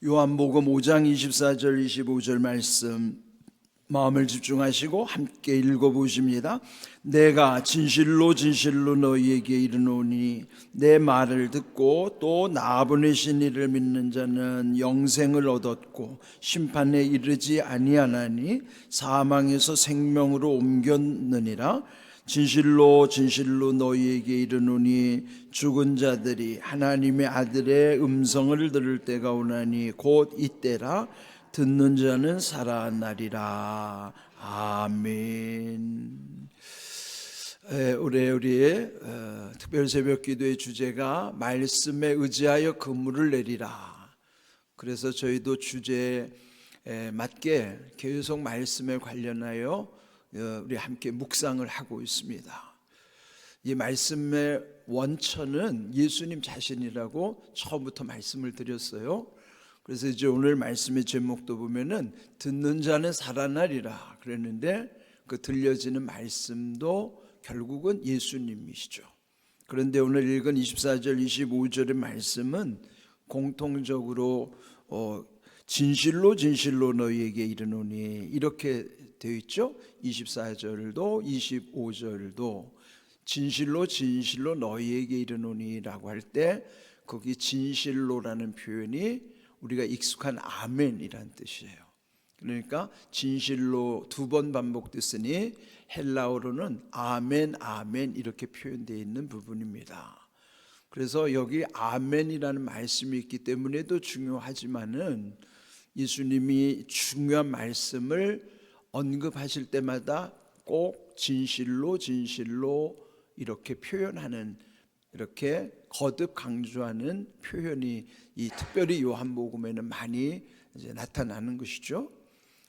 요한복음 5장 24절 25절 말씀 마음을 집중하시고 함께 읽어보십니다. 내가 진실로 진실로 너희에게 이르노니 내 말을 듣고 또 나 보내신 이를 믿는 자는 영생을 얻었고 심판에 이르지 아니하나니 사망에서 생명으로 옮겼느니라. 진실로 진실로 너희에게 이르노니 죽은 자들이 하나님의 아들의 음성을 들을 때가 오나니 곧 이때라. 듣는 자는 살아나리라. 아멘. 올해 우리의 특별 새벽 기도의 주제가 말씀에 의지하여 그물을 내리라. 그래서 저희도 주제에 맞게 계속 말씀에 관련하여 우리 함께 묵상을 하고 있습니다. 이 말씀의 원천은 예수님 자신이라고 처음부터 말씀을 드렸어요. 그래서 이제 오늘 말씀의 제목도 보면은 듣는 자는 살아나리라 그랬는데 그 들려지는 말씀도 결국은 예수님이시죠. 그런데 오늘 읽은 24절 25절의 말씀은 공통적으로 진실로 진실로 너희에게 이르노니 이렇게 되어 있죠. 24절도 25절도 진실로 진실로 너희에게 이르노니라고 할 때 거기 진실로라는 표현이 우리가 익숙한 아멘이란 뜻이에요. 그러니까 진실로 두 번 반복됐으니 헬라어로는 아멘 아멘 이렇게 표현되어 있는 부분입니다. 그래서 여기 아멘이라는 말씀이 있기 때문에도 중요하지만은 예수님이 중요한 말씀을 언급하실 때마다 꼭 진실로 진실로 이렇게 표현하는, 이렇게 거듭 강조하는 표현이 이 특별히 요한복음에는 많이 이제 나타나는 것이죠.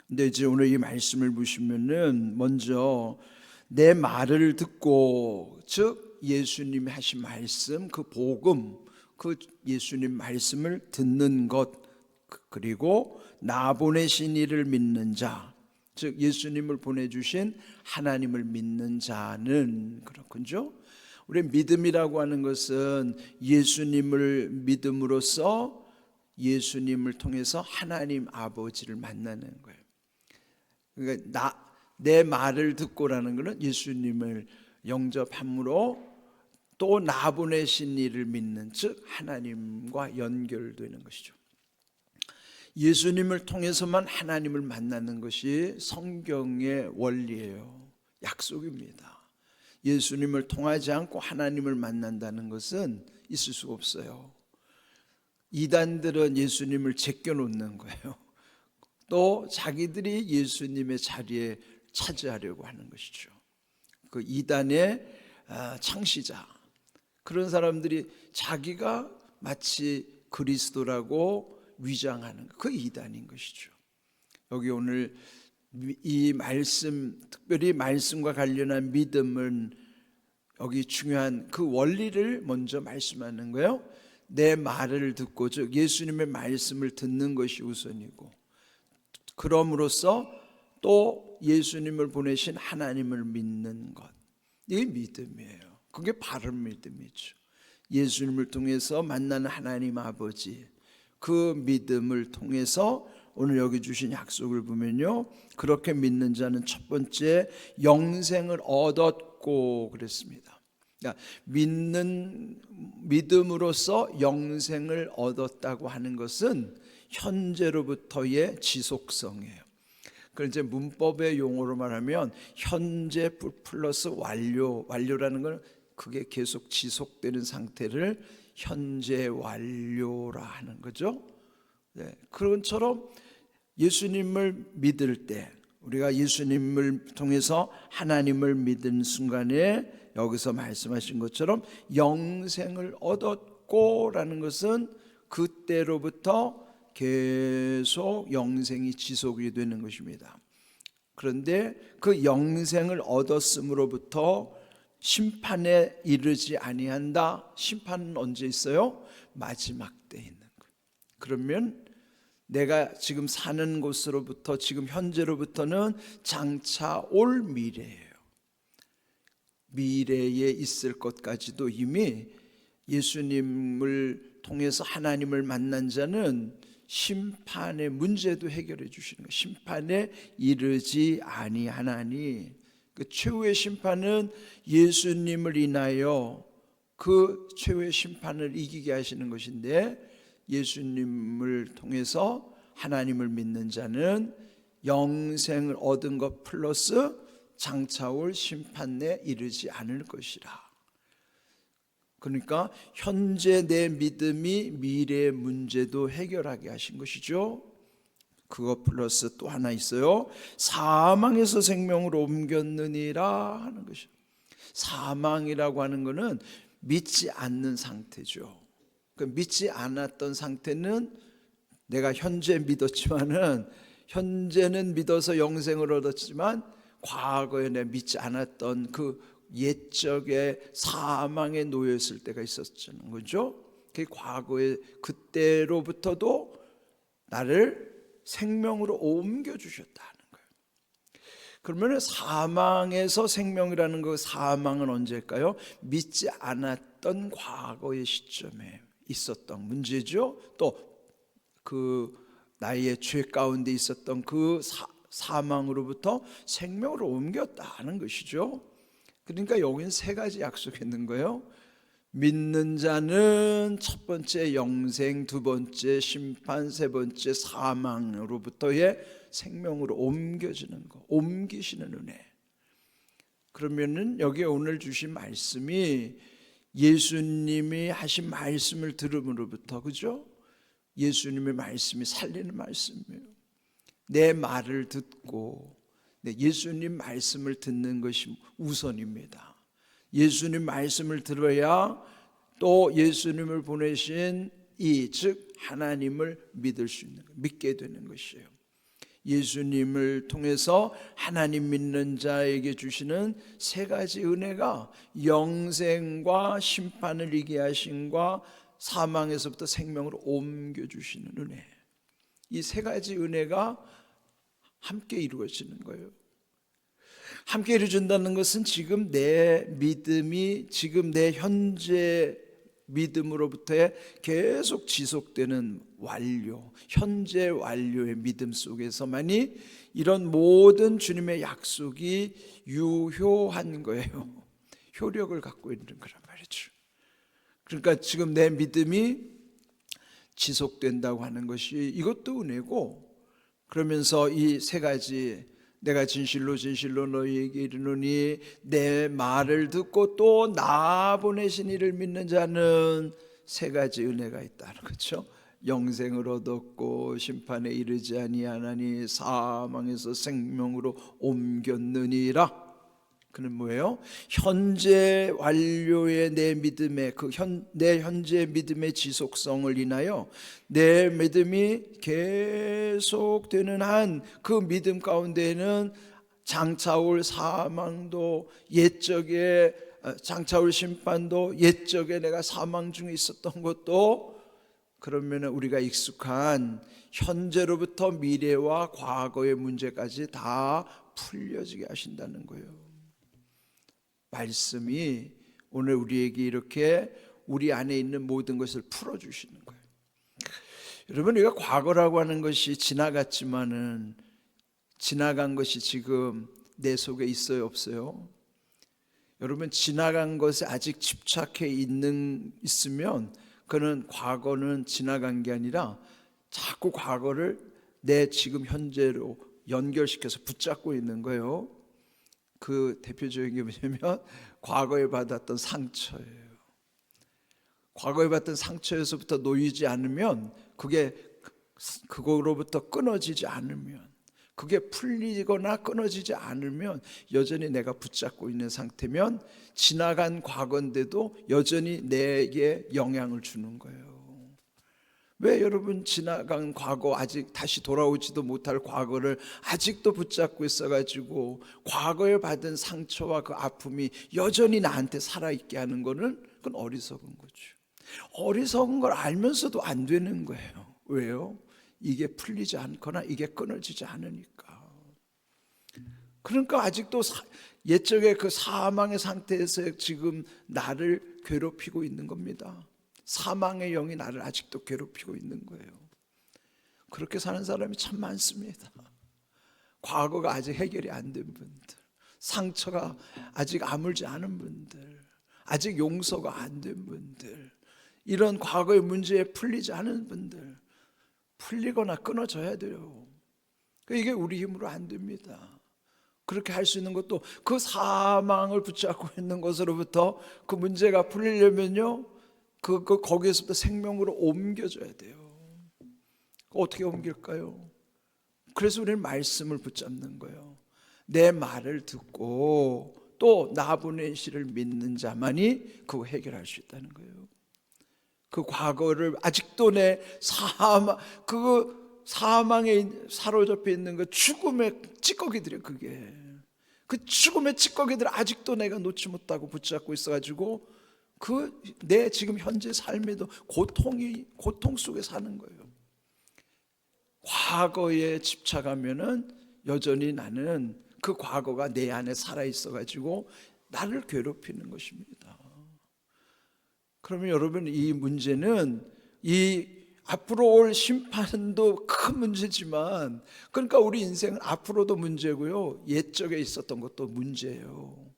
근데 이제 오늘 이 말씀을 보시면은 먼저 내 말을 듣고, 즉 예수님이 하신 말씀, 그 복음, 그 예수님 말씀을 듣는 것, 그리고 나 보내신 이를 믿는 자, 즉 예수님을 보내주신 하나님을 믿는 자는 그렇군요. 우리 믿음이라고 하는 것은 예수님을 믿음으로써 예수님을 통해서 하나님 아버지를 만나는 거예요. 그러니까 내 말을 듣고라는 것은 예수님을 영접함으로 또 나 보내신 이를 믿는, 즉 하나님과 연결되는 것이죠. 예수님을 통해서만 하나님을 만나는 것이 성경의 원리예요. 약속입니다. 예수님을 통하지 않고 하나님을 만난다는 것은 있을 수가 없어요. 이단들은 예수님을 제껴놓는 거예요. 또 자기들이 예수님의 자리에 차지하려고 하는 것이죠. 그 이단의 창시자, 그런 사람들이 자기가 마치 그리스도라고 위장하는 그 이단인 것이죠. 여기 오늘 이 말씀, 특별히 말씀과 관련한 믿음은 여기 중요한 그 원리를 먼저 말씀하는 거예요. 내 말을 듣고, 즉 예수님의 말씀을 듣는 것이 우선이고, 그럼으로써 또 예수님을 보내신 하나님을 믿는 것, 이게 믿음이에요. 그게 바른 믿음이죠. 예수님을 통해서 만나는 하나님 아버지, 그 믿음을 통해서 오늘 여기 주신 약속을 보면요, 그렇게 믿는 자는 첫 번째 영생을 얻었고 그랬습니다. 그러니까 믿음으로써 영생을 얻었다고 하는 것은 현재로부터의 지속성이에요. 그걸 이제 문법의 용어로 말하면 현재 플러스 완료라는 건 그게 계속 지속되는 상태를 현재 완료라 하는 거죠. 네, 그런 것처럼 예수님을 믿을 때, 우리가 예수님을 통해서 하나님을 믿은 순간에 여기서 말씀하신 것처럼 영생을 얻었고라는 것은 그때로부터 계속 영생이 지속이 되는 것입니다. 그런데 그 영생을 얻었음으로부터 심판에 이르지 아니한다. 심판은 언제 있어요? 마지막 때 있는 거예요. 그러면 내가 지금 사는 곳으로부터, 지금 현재로부터는 장차 올 미래예요. 미래에 있을 것까지도 이미 예수님을 통해서 하나님을 만난 자는 심판의 문제도 해결해 주시는 거예요. 심판에 이르지 아니하나니, 그 최후의 심판은 예수님을 인하여 그 최후의 심판을 이기게 하시는 것인데, 예수님을 통해서 하나님을 믿는 자는 영생을 얻은 것 플러스 장차올 심판에 이르지 않을 것이라. 그러니까 현재 내 믿음이 미래의 문제도 해결하게 하신 것이죠. 그것 플러스 또 하나 있어요. 사망에서 생명으로 옮겼느니라 하는 것이죠. 사망이라고 하는 것은 믿지 않는 상태죠. 그 믿지 않았던 상태는 내가 현재 믿었지만은, 현재는 믿어서 영생을 얻었지만 과거에 내가 믿지 않았던 그 옛적의 사망에 놓였을 때가 있었던 거죠. 그 과거에 그때로부터도 나를 생명으로 옮겨 주셨다는 거예요. 그러면 사망에서 생명이라는 그 사망은 언제일까요? 믿지 않았던 과거의 시점에 있었던 문제죠. 또 그 나의 죄 가운데 있었던 그 사망으로부터 생명으로 옮겼다는 것이죠. 그러니까 여기는 세 가지 약속했는 거예요. 믿는 자는 첫 번째 영생, 두 번째 심판, 세 번째 사망으로부터의 생명으로 옮겨지는 거, 옮기시는 은혜. 그러면은 여기 오늘 주신 말씀이 예수님이 하신 말씀을 들음으로부터, 그죠? 예수님의 말씀이 살리는 말씀이에요. 내 말을 듣고 예수님 말씀을 듣는 것이 우선입니다. 예수님 말씀을 들어야 또 예수님을 보내신 즉 하나님을 믿을 수 있는, 믿게 되는 것이에요. 예수님을 통해서 하나님 믿는 자에게 주시는 세 가지 은혜가 영생과 심판을 이기게 하심과 사망에서부터 생명으로 옮겨주시는 은혜, 이 세 가지 은혜가 함께 이루어지는 거예요. 함께 이루어진다는 것은 지금 내 믿음이, 지금 내 현재 믿음으로부터의 계속 지속되는 완료, 현재 완료의 믿음 속에서만이 이런 모든 주님의 약속이 유효한 거예요. 효력을 갖고 있는 거란 말이죠. 그러니까 지금 내 믿음이 지속된다고 하는 것이 이것도 은혜고, 그러면서 이 세 가지, 내가 진실로 진실로 너희에게 이르노니 내 말을 듣고 또 나 보내신 이를 믿는 자는 세 가지 은혜가 있다는 거죠. 영생을 얻었고 심판에 이르지 아니하나니 사망에서 생명으로 옮겼느니라. 그는 뭐예요? 현재 완료의 내 믿음의 내 현재 믿음의 지속성을 인하여 내 믿음이 계속되는 한 그 믿음 가운데에는 장차올 사망도, 옛적에 장차올 심판도, 옛적에 내가 사망 중에 있었던 것도, 그러면 우리가 익숙한 현재로부터 미래와 과거의 문제까지 다 풀려지게 하신다는 거예요. 말씀이 오늘 우리에게 이렇게 우리 안에 있는 모든 것을 풀어주시는 거예요. 여러분, 우리가 과거라고 하는 것이 지나갔지만은 지나간 것이 지금 내 속에 있어요, 없어요? 여러분, 지나간 것에 아직 집착해 있으면 그는 과거는 지나간 게 아니라 자꾸 과거를 내 지금 현재로 연결시켜서 붙잡고 있는 거예요. 그 대표적인 게 뭐냐면 과거에 받았던 상처예요. 과거에 받았던 상처에서부터 놓이지 않으면, 그거로부터 끊어지지 않으면, 그게 풀리거나 끊어지지 않으면 여전히 내가 붙잡고 있는 상태면 지나간 과거인데도 여전히 내게 영향을 주는 거예요. 왜 여러분 지나간 과거, 아직 다시 돌아오지도 못할 과거를 아직도 붙잡고 있어가지고 과거에 받은 상처와 그 아픔이 여전히 나한테 살아있게 하는 거는, 그건 어리석은 거죠. 어리석은 걸 알면서도 안 되는 거예요. 왜요? 이게 풀리지 않거나 이게 끊어지지 않으니까. 그러니까 아직도 옛적의 그 사망의 상태에서 지금 나를 괴롭히고 있는 겁니다. 사망의 영이 나를 아직도 괴롭히고 있는 거예요. 그렇게 사는 사람이 참 많습니다. 과거가 아직 해결이 안 된 분들, 상처가 아직 아물지 않은 분들, 아직 용서가 안 된 분들, 이런 과거의 문제에 풀리지 않은 분들, 풀리거나 끊어져야 돼요. 이게 우리 힘으로 안 됩니다. 그렇게 할 수 있는 것도 그 사망을 붙잡고 있는 것으로부터 그 문제가 풀리려면요, 거기에서부터 생명으로 옮겨줘야 돼요. 어떻게 옮길까요? 그래서 우리는 말씀을 붙잡는 거예요. 내 말을 듣고 또 나 보내시를 믿는 자만이 그거 해결할 수 있다는 거예요. 그 과거를 아직도 내 사망에 사로잡혀 있는 그 죽음의 찌꺼기들이에요. 그게 그 죽음의 찌꺼기들을 아직도 내가 놓지 못하고 붙잡고 있어가지고 내 지금 현재 삶에도 고통 속에 사는 거예요. 과거에 집착하면은 여전히 나는 그 과거가 내 안에 살아 있어가지고 나를 괴롭히는 것입니다. 그러면 여러분, 이 문제는 앞으로 올 심판도 큰 문제지만, 그러니까 우리 인생은 앞으로도 문제고요, 옛적에 있었던 것도 문제예요.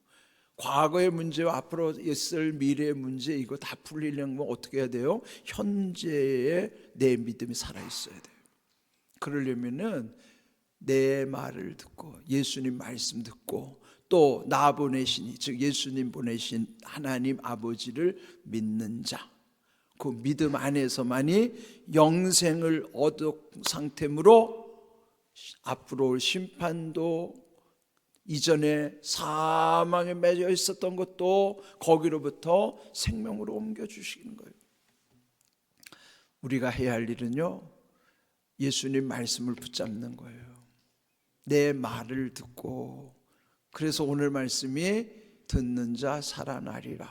과거의 문제와 앞으로 있을 미래의 문제, 이거 다 풀리려면 어떻게 해야 돼요? 현재에 내 믿음이 살아있어야 돼요. 그러려면은 내 말을 듣고 예수님 말씀 듣고 또 나 보내시니, 즉 예수님 보내신 하나님 아버지를 믿는 자, 그 믿음 안에서만이 영생을 얻은 상태로 앞으로 올 심판도, 이전에 사망에 매여 있었던 것도 거기로부터 생명으로 옮겨주시는 거예요. 우리가 해야 할 일은요, 예수님 말씀을 붙잡는 거예요. 내 말을 듣고, 그래서 오늘 말씀이 듣는 자 살아나리라,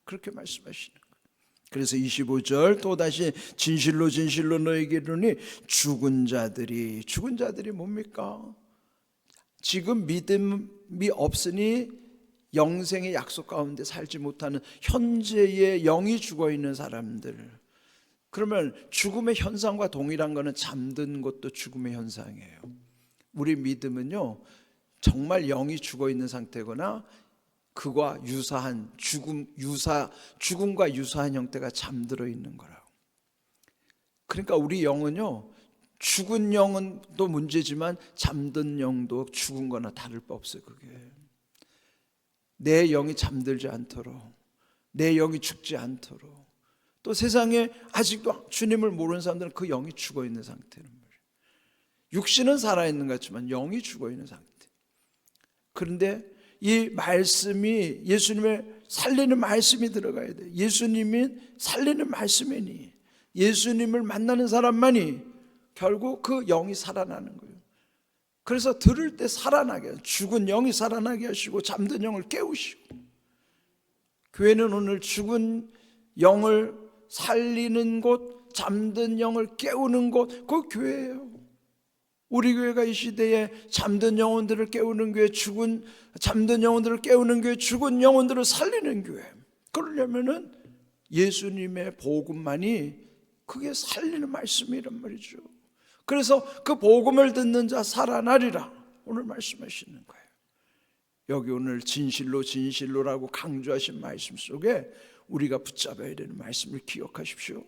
그렇게 말씀하시는 거예요. 그래서 25절 또다시 진실로 진실로 너에게 이르노니 죽은 자들이 뭡니까? 지금 믿음이 없으니 영생의 약속 가운데 살지 못하는 현재의 영이 죽어있는 사람들. 그러면 죽음의 현상과 동일한 것은 잠든 것도 죽음의 현상이에요. 우리 믿음은요, 정말 영이 죽어있는 상태거나 그와 유사한 죽음과 유사한 형태가 잠들어 있는 거라고. 그러니까 우리 영은요, 죽은 영은 또 문제지만 잠든 영도 죽은 거나 다를 바 없어요. 그게 내 영이 잠들지 않도록, 내 영이 죽지 않도록, 또 세상에 아직도 주님을 모르는 사람들은 그 영이 죽어 있는 상태는 말이에요. 육신은 살아있는 것 같지만 영이 죽어 있는 상태. 그런데 이 말씀이, 예수님의 살리는 말씀이 들어가야 돼요. 예수님이 살리는 말씀이니, 예수님을 만나는 사람만이 결국 그 영이 살아나는 거예요. 그래서 들을 때 살아나게, 죽은 영이 살아나게 하시고 잠든 영을 깨우시고, 교회는 오늘 죽은 영을 살리는 곳, 잠든 영을 깨우는 곳, 그 교회예요. 우리 교회가 이 시대에 잠든 영혼들을 깨우는 교회, 잠든 영혼들을 깨우는 교회, 죽은 영혼들을 살리는 교회. 그러려면은 예수님의 복음만이 그게 살리는 말씀이란 말이죠. 그래서 그 복음을 듣는 자 살아나리라 오늘 말씀하시는 거예요. 여기 오늘 진실로 진실로라고 강조하신 말씀 속에 우리가 붙잡아야 되는 말씀을 기억하십시오.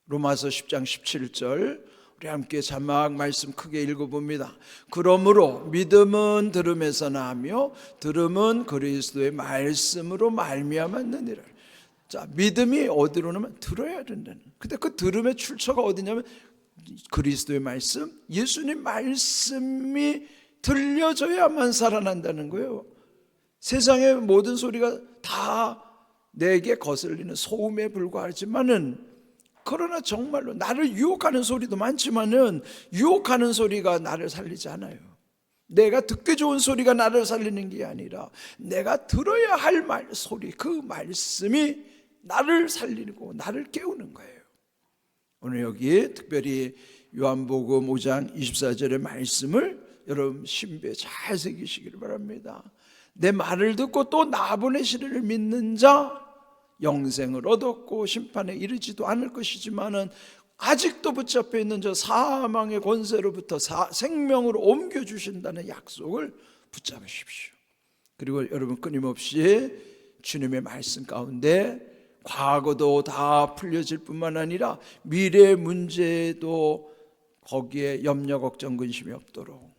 로마서 10장 17절 우리 함께 자막 말씀 크게 읽어봅니다. 그러므로 믿음은 들음에서 나며 들음은 그리스도의 말씀으로 말미암았느니라. 자, 믿음이 어디로 나면 들어야 된다는. 근데 그 들음의 출처가 어디냐면 그리스도의 말씀, 예수님 말씀이 들려져야만 살아난다는 거예요. 세상의 모든 소리가 다 내게 거슬리는 소음에 불과하지만은, 그러나 정말로 나를 유혹하는 소리도 많지만은 유혹하는 소리가 나를 살리지 않아요. 내가 듣기 좋은 소리가 나를 살리는 게 아니라 내가 들어야 할 소리, 그 말씀이 나를 살리고 나를 깨우는 거예요. 오늘 여기 특별히 요한복음 5장 24절의 말씀을 여러분 신비에 잘 새기시기를 바랍니다. 내 말을 듣고 또 나 보내시를 믿는 자 영생을 얻었고 심판에 이르지도 않을 것이지만은 아직도 붙잡혀 있는 저 사망의 권세로부터 생명으로 옮겨주신다는 약속을 붙잡으십시오. 그리고 여러분 끊임없이 주님의 말씀 가운데 과거도 다 풀려질 뿐만 아니라 미래 문제도 거기에 염려 걱정 근심이 없도록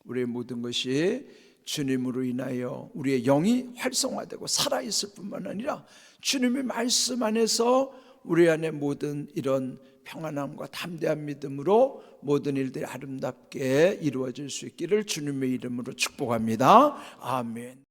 우리의 모든 것이 주님으로 인하여 우리의 영이 활성화되고 살아있을 뿐만 아니라 주님의 말씀 안에서 우리 안에 모든 이런 평안함과 담대한 믿음으로 모든 일들이 아름답게 이루어질 수 있기를 주님의 이름으로 축복합니다. 아멘.